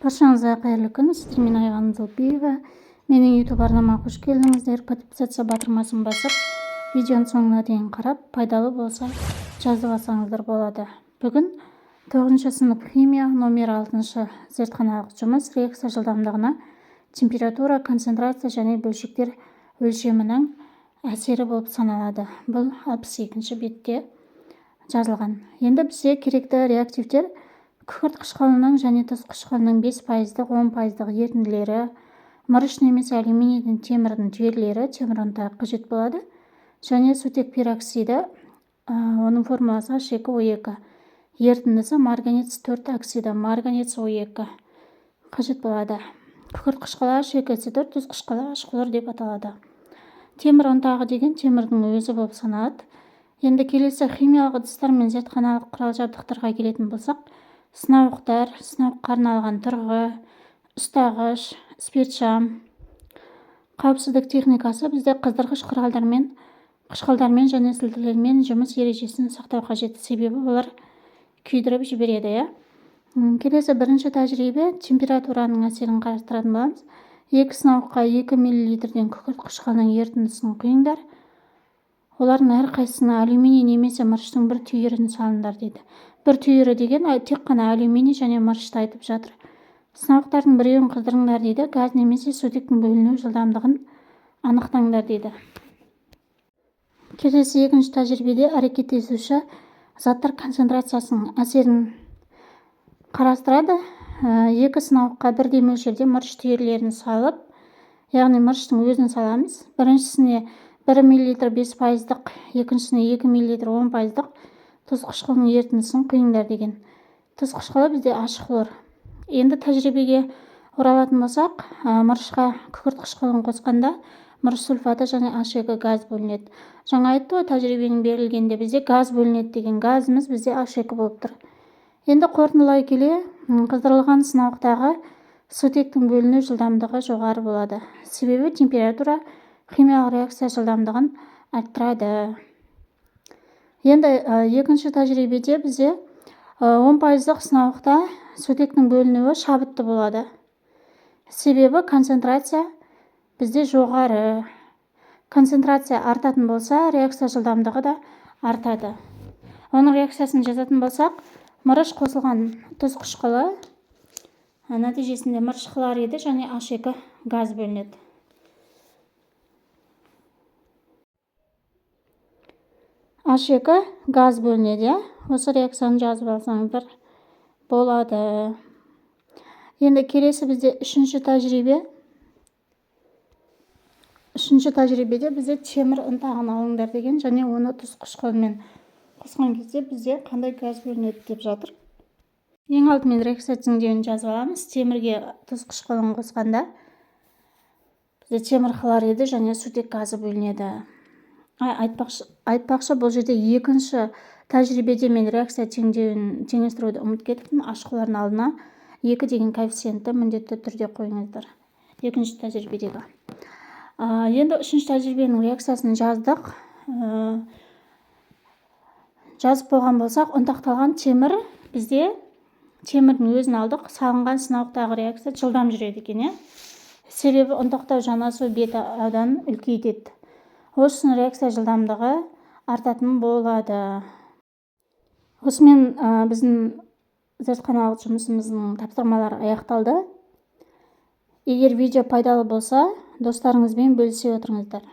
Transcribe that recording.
Баршаңызға қайырлы күн. Сіздермен Айғаным Золпиева. Менің YouTube арнама қош келдіңіздер. Подписация батырмасын басып, видеоның соңына дейін қарап, пайдалы болса жазып алсаңыздар болады. Бүгін 9 сынып химия номер 6 зертханалық жұмыс реакция жылдамдығына температура, концентрация және бөлшектер өлшемінің әсері болып саналады. Бұл 62 бетте жазылған. Енді бізге керекті реактивтер күкірт қышқылының және тұз қышқылының 5%, 10% ерітінділері, мырыш немесе алюминийдің темірдің түйірлері, темір ұнтағы қажет болады, және сутек пероксиді, оның формуласы H2O2, ерітіндісі марганец 4 оксиді, марганец O2 қажет болады. Күкірт қышқылы H2SO4, тұз қышқылы H-хлор деп аталады. Темір ұнтағы деген темірдің өзі болып саналады. Енді келесі химиялық ыдыстар мен зертханалық құрал-жабдықтарға келетін болсақ, сынауықтар, сынауыққа арналған тұрғы, ұстағыш, спиртшам, қауіпсіздік техникасы бізде қыздырғыш қышқылдармен және сілтілермен жұмыс ережесін сақтау қажет, себебі олар күйдіріп жібереді. Келесі бірінші тәжірибе температураның әсерін қарастыратын боламыз. 2 сынауыққа 2 мл-ден күкірт қышқылының ерітіндісін құйыңдар. Олардың әрқайсысына алюминий немесе мырыштың бір түйірін салыңдар дейді. Бір түйірі деген тек қана алюминий және мырышты айтып жатыр. Сынауықтардың біреуін қыздырыңдар дейді. Газ немесе сутектің бөліну жылдамдығын анықтаңдар дейді. Келесі екінші тәжірибеде әрекеттесуші заттар концентрациясының әсерін қарастырады. 2 сынауыққа бірдей мөлшерде мырыш түйірлерін салып, яғни мырыштың өзін саламыз. Біріншісіне 1 мл 5%, екіншісіне 2 мл 10% тұз қышқылының ерітіндісін құйыңдар деген. Тұз қышқылы бізде H-хлор. Енді тәжірибеге оралатын болсақ, мырышқа күкірт қышқылын қосқанда мырыш сульфаты және H2 газ бөлінеді. Жаңа айтты ғой, тәжірибенің берілгенде бізде газ бөлінеді деген, газымыз бізде H2 болып тұр. Енді қорытындылай келе, қыздырылған сынауықтағы сутектің бөліну жылдамдығы жоғары болады. Себебі температура химиялық реакция жылдамдығын арттырады. Енді екінші тәжірибеде бізде 10% сынауықта сутектің бөлінуі шабытты болады. Себебі концентрация бізде жоғары. Концентрация артатын болса, реакция жылдамдығы да артады. Оның реакциясын жазатын болсақ, мырыш қосылған тұз қышқылы нәтижесінде мырыш хлориді және H2 газ бөлінеді. H2 газ бөлінеді. Осы реакцияны жазып алсаңыздар болады. Енді келесі бізде үшінші тәжірибеде бізде темір ұнтағын алыңдар деген, және оны тұз қышқылымен қосқан кезде бізде қандай газ бөлінеді деп жатыр. Ең алдымен реакция теңдеуін жазып аламыз. Темірге тұз қышқылын қосқанда бізде темір хлориді және сутек газы бөлінеді. Айтпақшы, бұл жерде екінші тәжірибеде мен реакция теңдеуін теңестіруді ұмытып кетіппін. H-хлордың алдына 2 деген коэффициентті міндетті түрде қойыңыздар. Екінші тәжірибедегі. Енді үшінші тәжірибенің реакциясын жаздық. Жазып болған болсақ, ұнтақталған темір, бізде темірдің өзін алдық, салынған сынауықтағы реакция жылдам жүреді екен. Себебі ұнтақтау жанасу беті ауданын үлкейтеді. Осының реакция жылдамдығы артатын болады. Осымен біздің зертханалық жұмысымыздың тапсырмалары аяқталды. Егер видео пайдалы болса, достарыңызбен бөлісе отырыңыздар.